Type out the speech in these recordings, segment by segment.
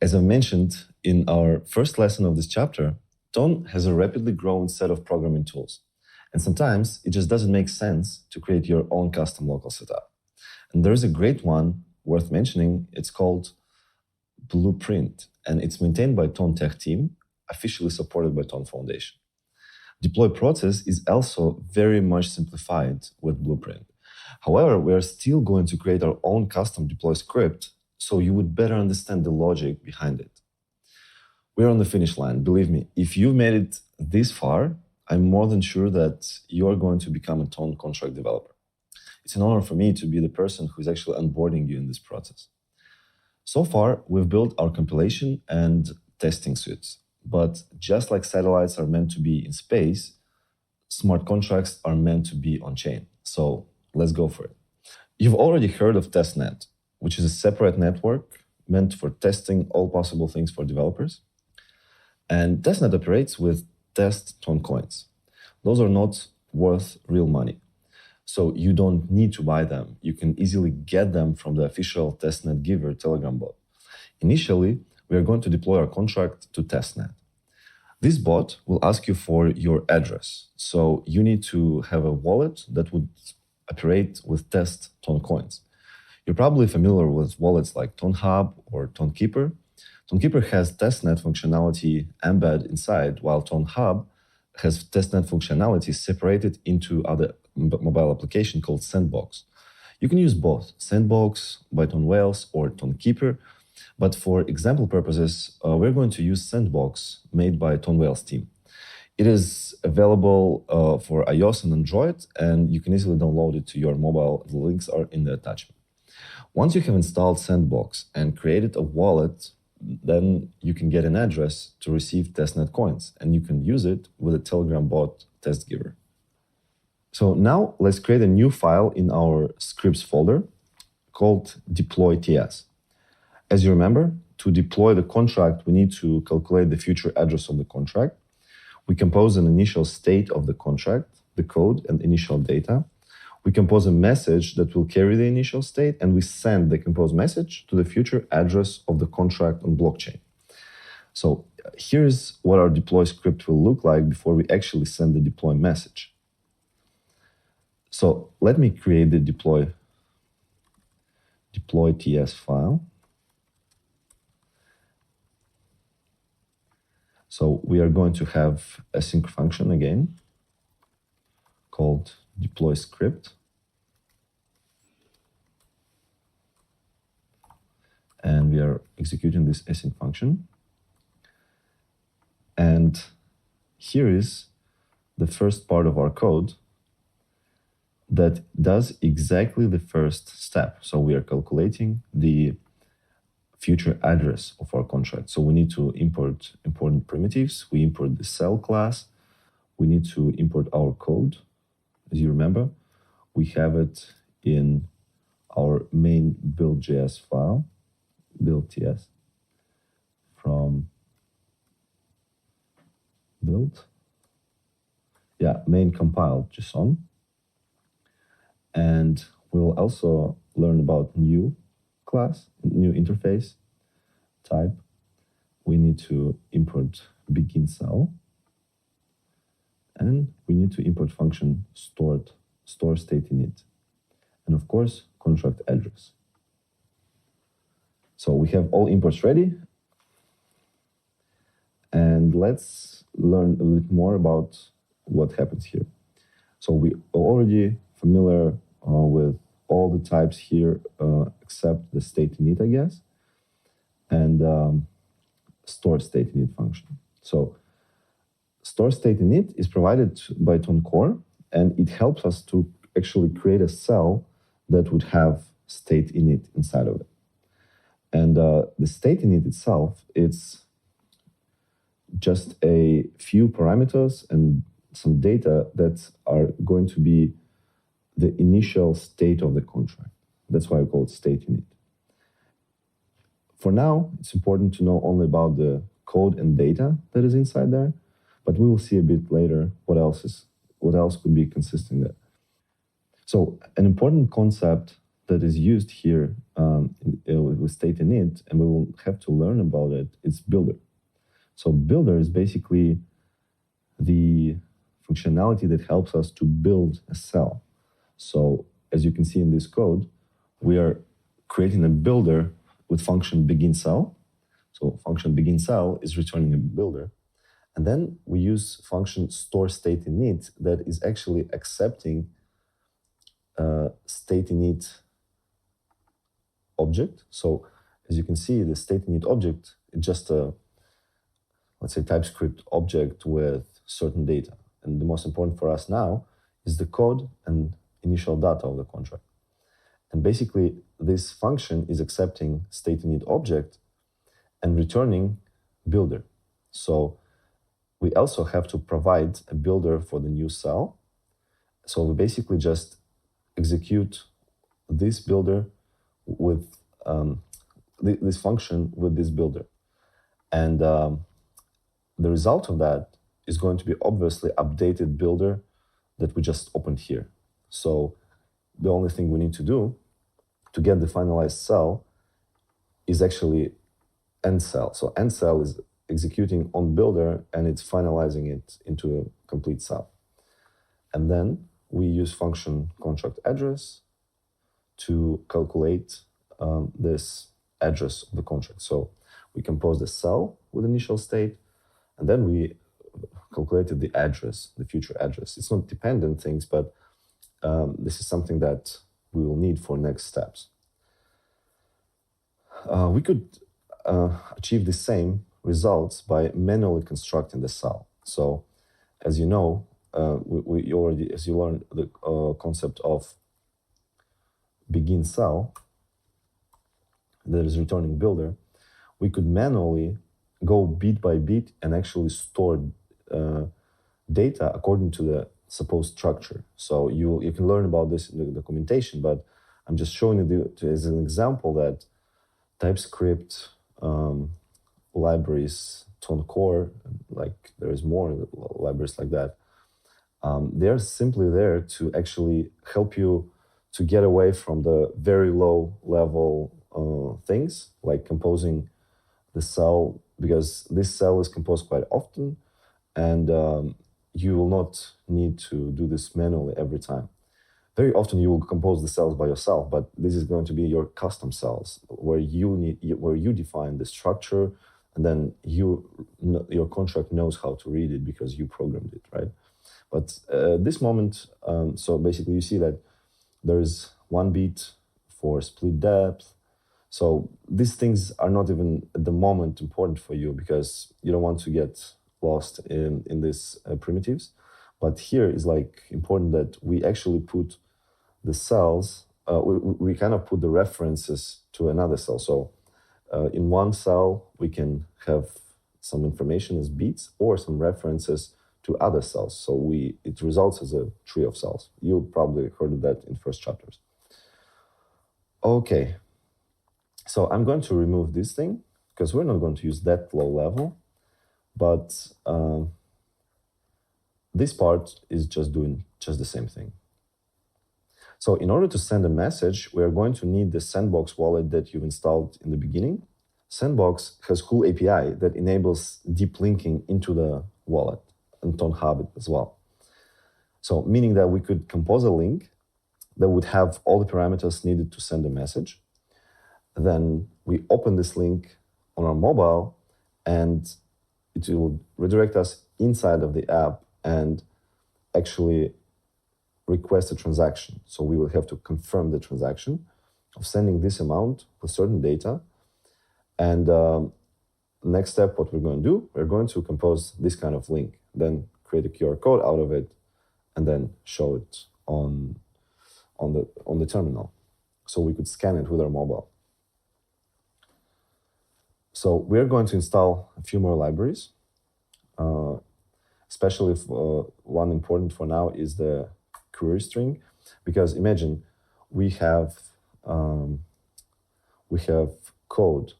As I mentioned in our first lesson of this chapter, Ton has a rapidly growing set of programming tools. And sometimes it just doesn't make sense to create your own custom local setup. And there's a great one worth mentioning. It's called Blueprint, and it's maintained by Ton Tech team, officially supported by Ton Foundation. Deploy process is also very much simplified with Blueprint. However, we are still going to create our own custom deploy script so you would better understand the logic behind it. We're on the finish line. Believe me, if you've made it this far, I'm more than sure that you are going to become a Ton contract developer. It's an honor for me to be the person who's actually onboarding you in this process. So far, we've built our compilation and testing suites. But just like satellites are meant to be in space, smart contracts are meant to be on chain. So let's go for it. You've already heard of testnet, which is a separate network meant for testing all possible things for developers. And testnet operates with test Ton coins. Those are not worth real money. So you don't need to buy them. You can easily get them from the official testnet giver Telegram bot. Initially, we are going to deploy our contract to testnet. This bot will ask you for your address. So you need to have a wallet that would operate with test Ton coins. You're probably familiar with wallets like TonHub or TonKeeper. TonKeeper has testnet functionality embedded inside, while TonHub has testnet functionality separated into other mobile application called Sandbox. You can use both Sandbox by TonWhales or TonKeeper, but for example purposes, we're going to use Sandbox made by TonWhales team. It is available for iOS and Android, and you can easily download it to your mobile. The links are in the attachment. Once you have installed Sandbox and created a wallet, then you can get an address to receive testnet coins, and you can use it with a Telegram bot test giver. So now let's create a new file in our scripts folder called deploy.ts. As you remember, to deploy the contract, we need to calculate the future address of the contract. We compose an initial state of the contract, the code and initial data. We compose a message that will carry the initial state, and we send the composed message to the future address of the contract on blockchain. So here's what our deploy script will look like before we actually send the deploy message. So let me create the deploy.ts file. So we are going to have a async function again called deploy script. And we are executing this async function. And here is the first part of our code that does exactly the first step. So we are calculating the future address of our contract. So we need to import important primitives. We import the cell class. We need to import our code. As you remember, we have it in our main build.js file, build.ts, from build. Main compile JSON. And we'll also learn about new class, new interface type. We need to import begin cell. And we need to import function store state init. And of course, contract address. So we have all imports ready. And let's learn a little more about what happens here. So we are already familiar with all the types here except the state init, I guess, and store state init function. So store state init is provided by Ton Core, and it helps us to actually create a cell that would have state init inside of it. And the state init itself, it's just a few parameters and some data that are going to be the initial state of the contract. That's why I call it state init. For now, it's important to know only about the code and data that is inside there, but we will see a bit later what else could be consistent there. So an important concept that is used here with state init, and we will have to learn about it, it's builder. So builder is basically the functionality that helps us to build a cell. So as you can see in this code, we are creating a builder with function begin cell. So function begin cell is returning a builder. And then we use function store state init that is actually accepting state init object. So as you can see, the state init object is just a, let's say, TypeScript object with certain data. And the most important for us now is the code and initial data of the contract. And basically, this function is accepting state init object and returning builder. So we also have to provide a builder for the new cell. So we basically just execute this builder with this function with this builder. And the result of that is going to be obviously updated builder that we just opened here. So the only thing we need to do to get the finalized cell is actually end cell. So end cell is executing on builder and it's finalizing it into a complete cell. And then we use function contract address to calculate this address of the contract. So we compose the cell with initial state, and then we calculated the address, the future address. It's not dependent things, but this is something that we will need for next steps. We could achieve the same results by manually constructing the cell. So, as you know, we already, as you learned the concept of begin cell that is returning builder, we could manually go bit by bit and actually store data according to the supposed structure. So you can learn about this in the documentation, but I'm just showing you as an example that TypeScript libraries, TONCore, like there is more libraries like that, they're simply there to actually help you to get away from the very low level things like composing the cell, because this cell is composed quite often and you will not need to do this manually every time. Very often you will compose the cells by yourself, but this is going to be your custom cells where you define the structure, and then your contract knows how to read it because you programmed it, right? But at this moment, so basically you see that there is one bit for split depth. So these things are not even at the moment important for you because you don't want to get lost in these primitives. But here is like important that we actually put the cells, we kind of put the references to another cell. So in one cell, we can have some information as bits or some references to other cells. So it results as a tree of cells. You probably heard of that in first chapters. Okay, so I'm going to remove this thing because we're not going to use that low level, but this part is just doing just the same thing. So in order to send a message, we are going to need the Sendbox wallet that you've installed in the beginning. Sendbox has cool API that enables deep linking into the wallet and TonHub as well. So meaning that we could compose a link that would have all the parameters needed to send a message. Then we open this link on our mobile and it will redirect us inside of the app and actually request a transaction. So we will have to confirm the transaction of sending this amount with certain data. And next step, what we're going to do, we're going to compose this kind of link, then create a QR code out of it, and then show it on the terminal. So we could scan it with our mobile. So we're going to install a few more libraries, especially one important for now is the query string, because imagine we have code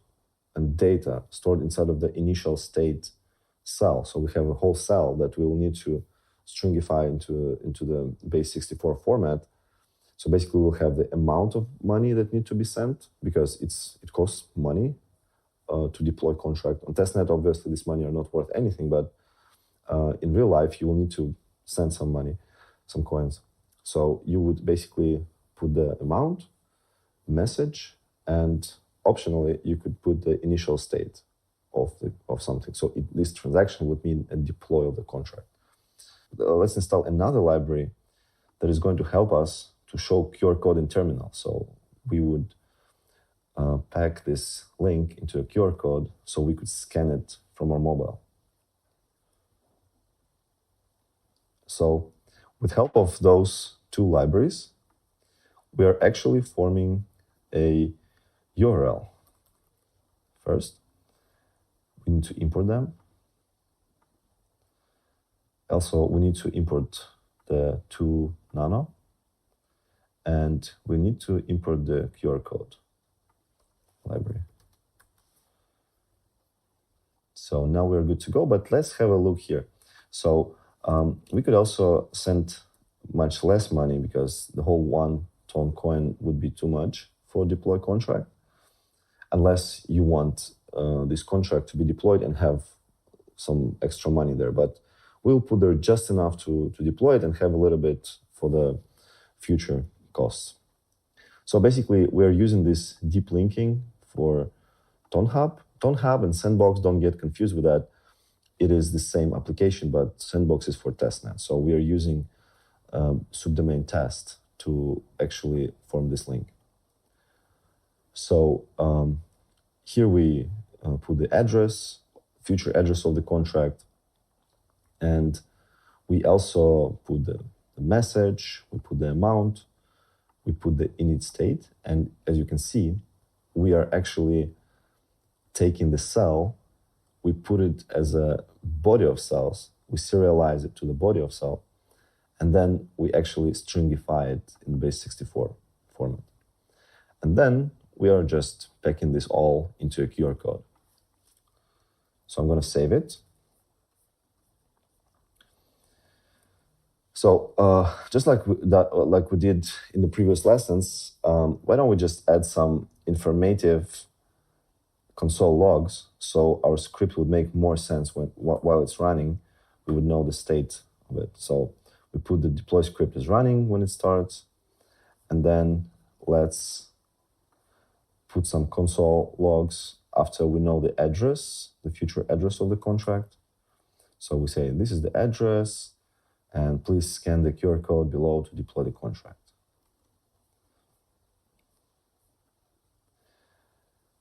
and data stored inside of the initial state cell. So we have a whole cell that we will need to stringify into the base 64 format So basically, we'll have the amount of money that need to be sent because it costs money to deploy contract. On testnet, obviously, this money are not worth anything, but in real life, you will need to send some money, some coins. So you would basically put the amount, message, and optionally, you could put the initial state of something. So this transaction would mean a deploy of the contract. Let's install another library that is going to help us to show QR code in terminal. So we would pack this link into a QR code so we could scan it from our mobile. So with help of those two libraries, we are actually forming a URL. First, we need to import them. Also, we need to import the 2nano, and we need to import the QR code library. So now we're good to go, but let's have a look here. So we could also send much less money because the whole 1 TON coin would be too much for deploy contract, unless you want this contract to be deployed and have some extra money there. But we'll put there just enough to deploy it and have a little bit for the future costs. So basically, we're using this deep linking for TonHub. TonHub and Sandbox, don't get confused with that. It is the same application, but Sandbox is for testnet. So we are using subdomain test to actually form this link. So here we put the address, future address of the contract, and we also put the message, we put the amount, we put the init state, and as you can see, we are actually taking the cell, we put it as a body of cells, we serialize it to the body of cell, and then we actually stringify it in base64 format. And then we are just packing this all into a QR code. So I'm going to save it. So just like we did in the previous lessons, why don't we just add some informative console logs so our script would make more sense while it's running. We would know the state of it. So we put the deploy script is running when it starts, and then let's put some console logs after we know the address, the future address of the contract. So we say this is the address, and please scan the QR code below to deploy the contract.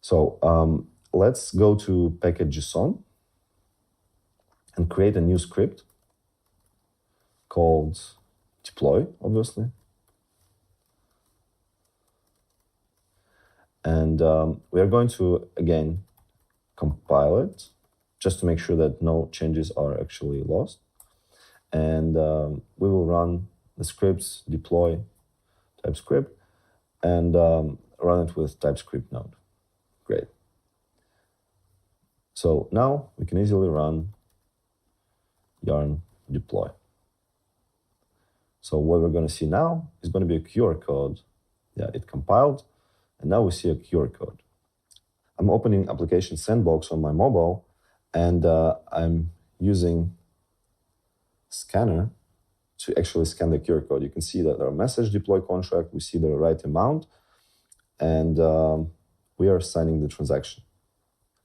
So let's go to package.json and create a new script called deploy, obviously. And we are going to, again, compile it just to make sure that no changes are actually lost. And we will run the scripts, deploy TypeScript, and run it with TypeScript node. Great. So now we can easily run yarn deploy. So what we're going to see now is going to be a QR code. Yeah, it compiled, and now we see a QR code. I'm opening application Sandbox on my mobile, and I'm using scanner to actually scan the QR code. You can see that our message deploy contract, we see the right amount, and we are signing the transaction.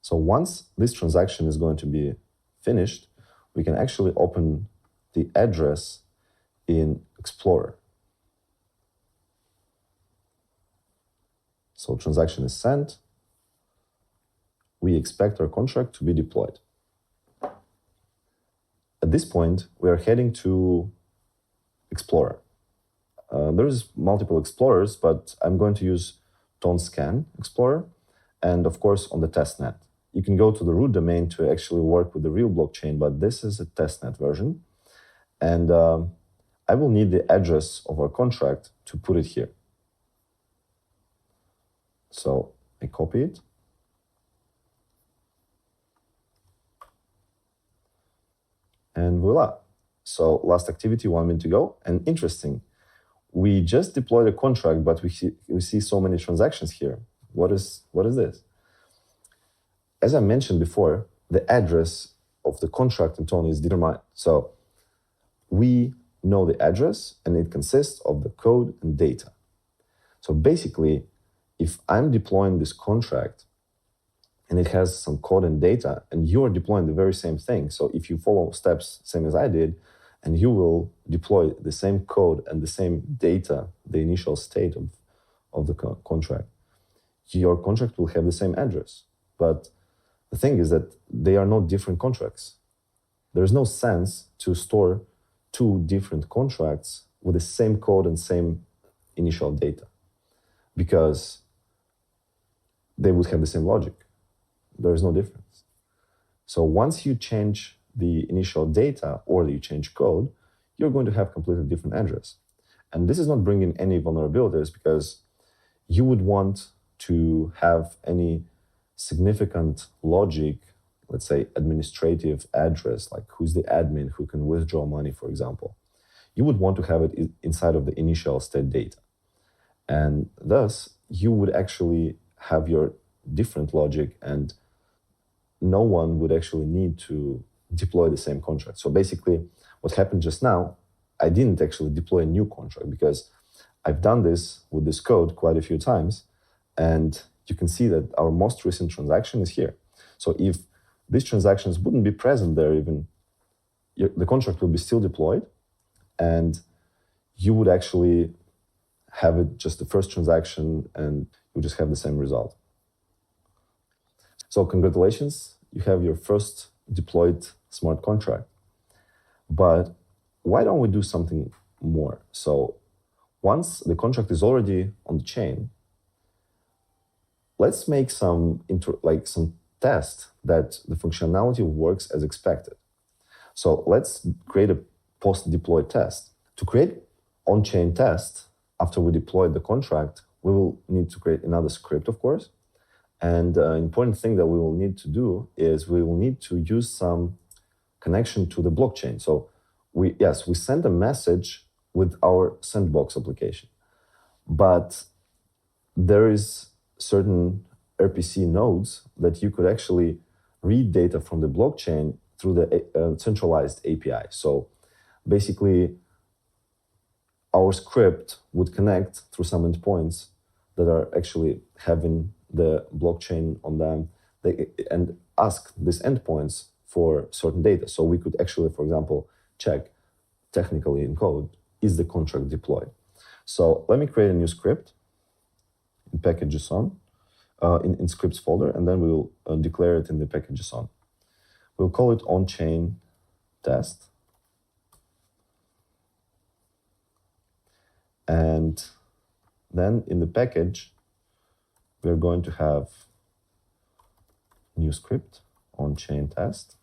So once this transaction is going to be finished, we can actually open the address in Explorer. So transaction is sent. We expect our contract to be deployed. At this point, we are heading to Explorer. There's multiple explorers, but I'm going to use TonScan Explorer, and of course on the testnet. You can go to the root domain to actually work with the real blockchain, but this is a testnet version. And I will need the address of our contract to put it here. So I copy it. And voila. So last activity, 1 minute to go. And interesting, we just deployed a contract, but we see so many transactions here. What is this? As I mentioned before, the address of the contract in Tony is determined. So we know the address, and it consists of the code and data. So basically, if I'm deploying this contract and it has some code and data, and you are deploying the very same thing, so if you follow steps same as I did, and you will deploy the same code and the same data, the initial state of the contract, your contract will have the same address. But the thing is that they are not different contracts. There is no sense to store two different contracts with the same code and same initial data, because they would have the same logic. There is no difference. So once you change the initial data or you change code, you're going to have completely different address. And this is not bringing any vulnerabilities, because you would want to have any significant logic, let's say administrative address, like who's the admin who can withdraw money, for example. You would want to have it inside of the initial state data. And thus, you would actually have your different logic, and no one would actually need to deploy the same contract. So basically, what happened just now, I didn't actually deploy a new contract, because I've done this with this code quite a few times, and you can see that our most recent transaction is here. So if these transactions wouldn't be present there even, the contract will be still deployed, and you would actually have it just the first transaction, and you just have the same result. So congratulations, you have your first deployed smart contract. But why don't we do something more? So once the contract is already on the chain, let's make some test that the functionality works as expected. So let's create a post-deploy test. To create on-chain test after we deploy the contract, we will need to create another script, of course. And an important thing that we will need to do is we will need to use some connection to the blockchain. So we send a message with our Sandbox application, but there is certain RPC nodes that you could actually read data from the blockchain through the centralized API. So basically, our script would connect through some endpoints that are actually having the blockchain on them, and ask these endpoints for certain data. So we could actually, for example, check technically in code, is the contract deployed? So let me create a new script in package.json, in scripts folder, and then we will declare it in the package.json. We'll call it on-chain test. And then in the package, we're going to have new script, on-chain test.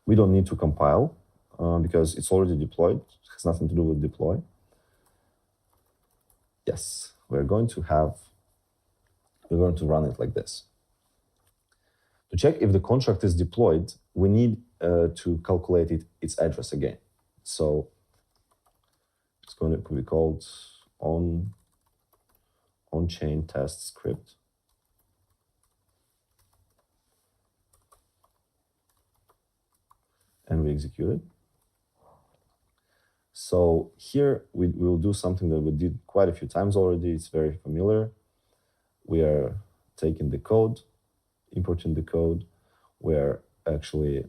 We don't need to compile because it's already deployed. It has nothing to do with deploy. Yes, we're going to run it like this. To check if the contract is deployed, we need to calculate its address again. So it's going to be called on-chain test script. And we execute it. So here we will do something that we did quite a few times already. It's very familiar. We are taking the code, importing the code. We are actually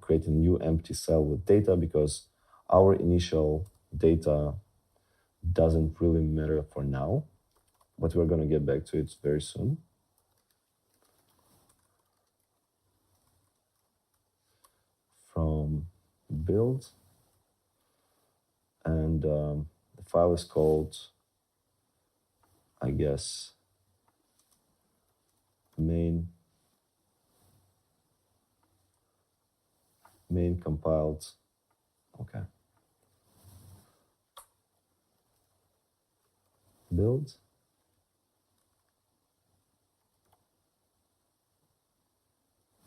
creating a new empty cell with data, because our initial data doesn't really matter for now, but we're going to get back to it very soon. From build, and the file is called, I guess, main compiled. Okay. Build.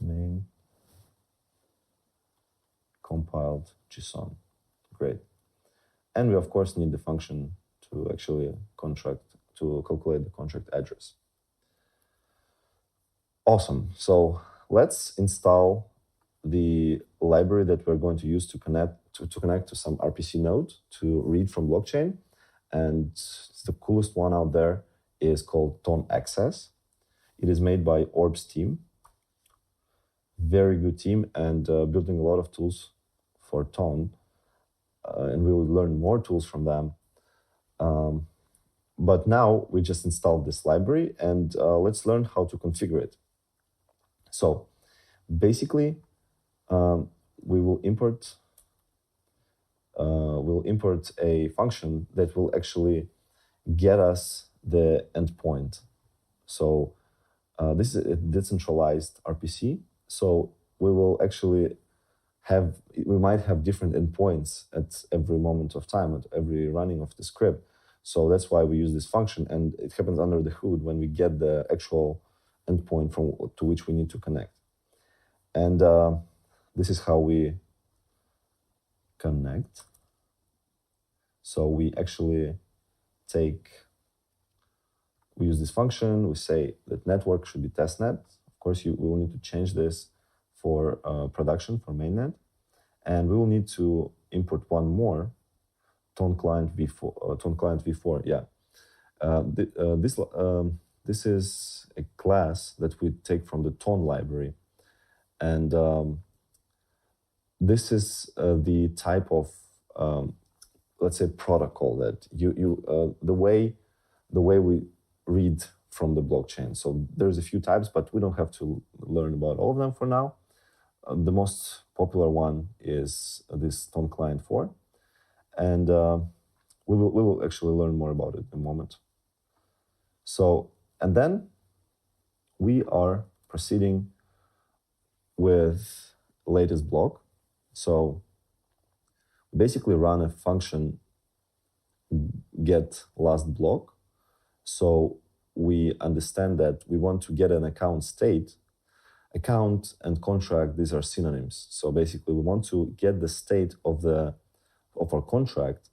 Main compiled JSON. Great. And we, of course, need the function to actually calculate the contract address. Awesome. So let's install the library that we're going to use to connect to some RPC node to read from blockchain. And the coolest one out there is called Ton Access. It is made by Orbs team. Very good team, and building a lot of tools for Ton. And we will learn more tools from them. But now we just installed this library, and let's learn how to configure it. So basically, we'll import a function that will actually get us the endpoint. So this is a decentralized RPC. So we might have different endpoints at every moment of time, at every running of the script. So that's why we use this function, and it happens under the hood when we get the actual endpoint to which we need to connect. And this is how we connect. So we actually we use this function, we say that network should be testnet. Of course, we will need to change this for production, for mainnet. And we will need to import one more, Ton client v4, yeah. This is a class that we take from the Ton library. And this is the type of, let's say, protocol that the way we read from the blockchain. So there's a few types, but we don't have to learn about all of them for now. The most popular one is this Ton client 4. And we will actually learn more about it in a moment. So, and then we are proceeding with latest block. So basically run a function get last block. So we understand that we want to get an account state. Account and contract, these are synonyms. So basically we want to get the state of our contract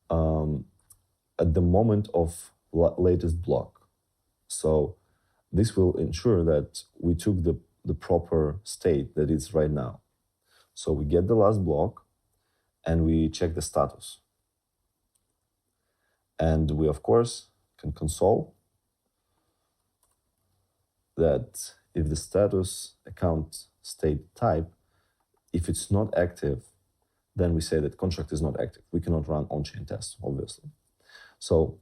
at the moment of latest block. So this will ensure that we took the proper state that it's right now. So we get the last block and we check the status. And we, of course, can console that if the status account state type, if it's not active, then we say that contract is not active. We cannot run on-chain tests, obviously. So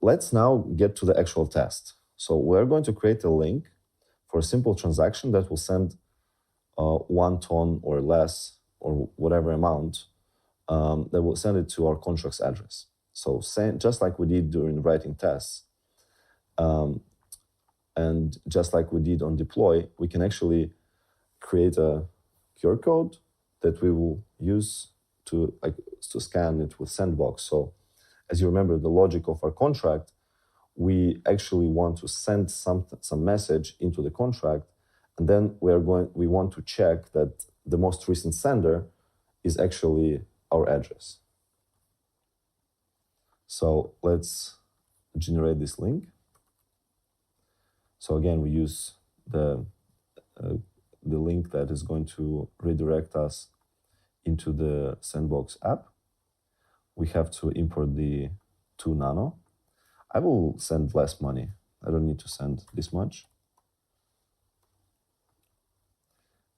let's now get to the actual test. So we're going to create a link for a simple transaction that will send 1 ton or less or whatever amount that will send it to our contract's address. So just like we did during writing tests, and just like we did on deploy, we can actually create a QR code that we will use to scan it with Sandbox. So as you remember, the logic of our contract, we actually want to send some message into the contract, and then we want to check that the most recent sender is actually our address. So let's generate this link. So again, we use the link that is going to redirect us into the Sandbox app. We have to import the 2 nano. I will send less money. I don't need to send this much.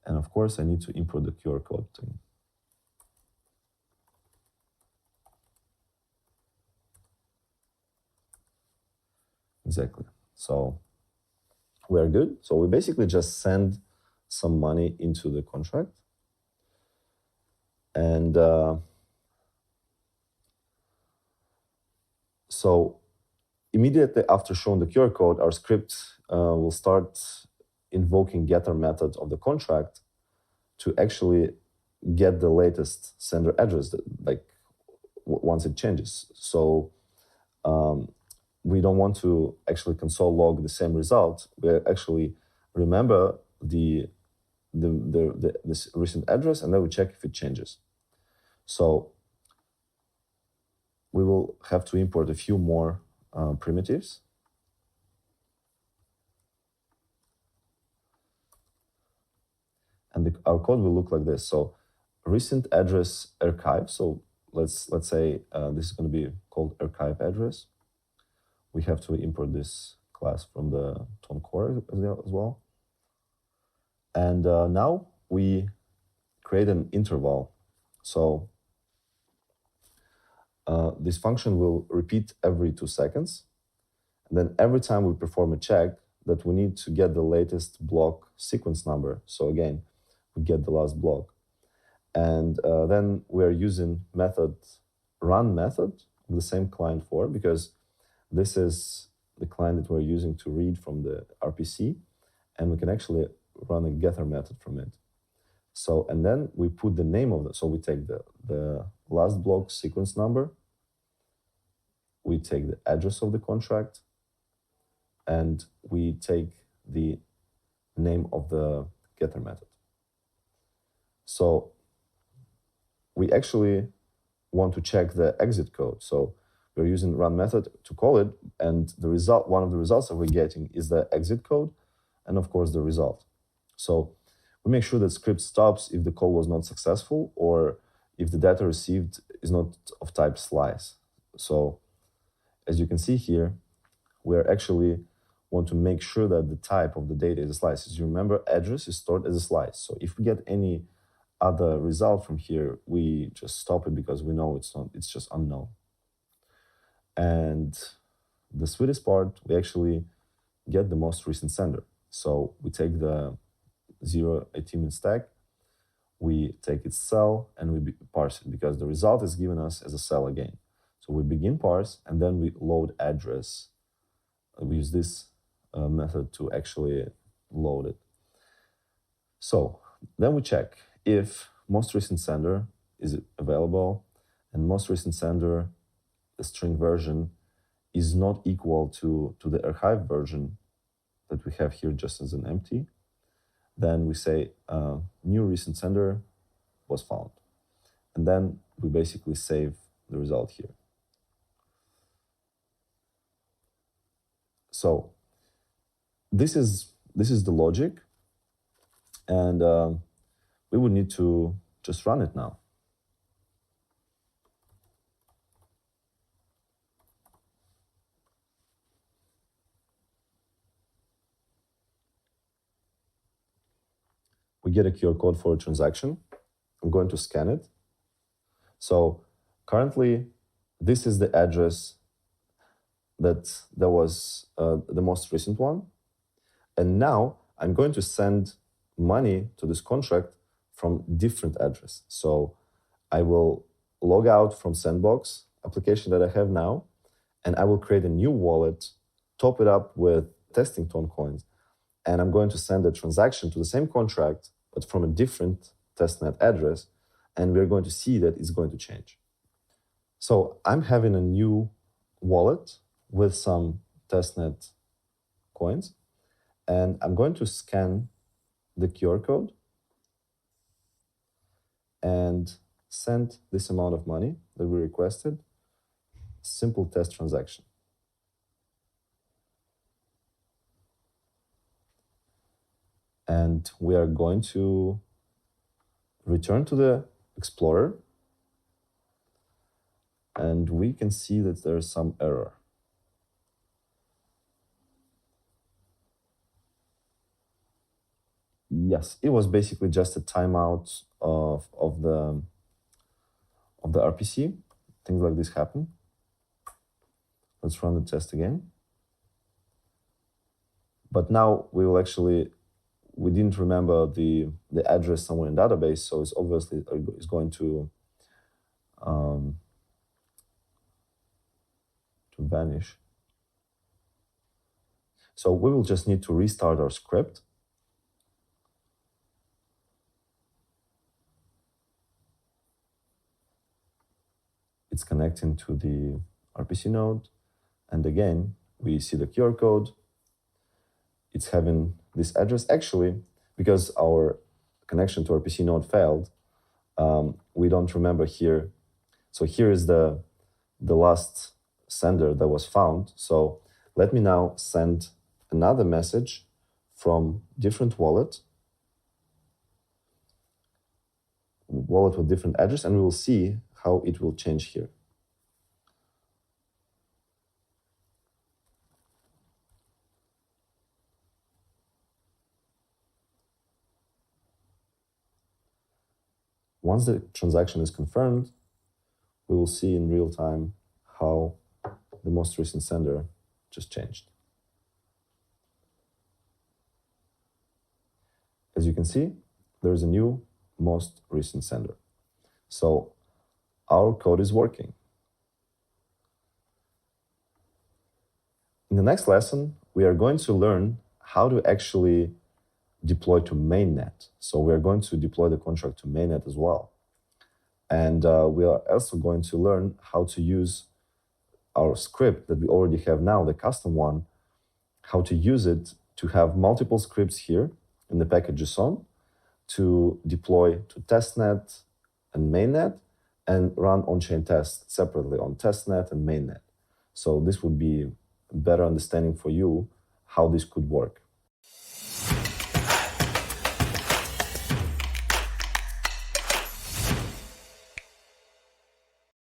And of course, I need to import the QR code thing. Exactly. So we're good. So we basically just send some money into the contract. And so immediately after showing the QR code, our script will start invoking getter method of the contract to actually get the latest sender address, once it changes. So we don't want to actually console log the same result. We actually remember this recent address, and then we check if it changes. So we will have to import a few more primitives. And our code will look like this. So recent address archive. So let's say this is going to be called archive address. We have to import this class from the Tone core as well. And now we create an interval. So this function will repeat every 2 seconds. And then every time we perform a check, that we need to get the latest block sequence number. So again, we get the last block. And then we're using run method of the same client for, because this is the client that we're using to read from the RPC, and we can actually run a getter method from it. So, and then we put the name of so we take the last block sequence number, we take the address of the contract, and we take the name of the getter method. So we actually want to check the exit code. So we're using run method to call it, and the result, one of the results that we're getting is the exit code, and of course the result. So we make sure that script stops if the call was not successful, or if the data received is not of type slice. So as you can see here, we're actually want to make sure that the type of the data is a slice. As you remember, address is stored as a slice. So if we get any other result from here, we just stop it because we know it's just unknown. And the sweetest part, we actually get the most recent sender. So we take the 0-18 stack, we take its cell, and we parse it, because the result is given us as a cell again. So we begin parse, and then we load address. We use this method to actually load it. So then we check if most recent sender is available, and most recent sender, the string version, is not equal to the archive version that we have here just as an empty. Then we say new recent sender was found. And then we basically save the result here. So this is the logic, and we would need to just run it now. We get a QR code for a transaction. I'm going to scan it. So currently, this is the address that was the most recent one. And now I'm going to send money to this contract from different address. So I will log out from Sandbox application that I have now, and I will create a new wallet, top it up with testing Tone coins, and I'm going to send a transaction to the same contract, but from a different testnet address, and we're going to see that it's going to change. So I'm having a new wallet with some testnet coins, and I'm going to scan the QR code and send this amount of money that we requested, simple test transaction. And we are going to return to the Explorer, and we can see that there's some error. Yes, it was basically just a timeout of the RPC. Things like this happen. Let's run the test again. But now we will actually, we didn't remember the address somewhere in database, so it's obviously is going to vanish. So we will just need to restart our script. It's connecting to the RPC node. And again, we see the QR code. It's having this address. Actually, because our connection to our PC node failed, we don't remember here. So here is the last sender that was found. So let me now send another message from different wallet with different address, and we will see how it will change here. Once the transaction is confirmed, we will see in real time how the most recent sender just changed. As you can see, there is a new most recent sender. So our code is working. In the next lesson, we are going to learn how to actually deploy to mainnet. So we are going to deploy the contract to mainnet as well. And we are also going to learn how to use our script that we already have now, the custom one, how to use it to have multiple scripts here in the package JSON to deploy to testnet and mainnet and run on-chain tests separately on testnet and mainnet. So this would be a better understanding for you how this could work.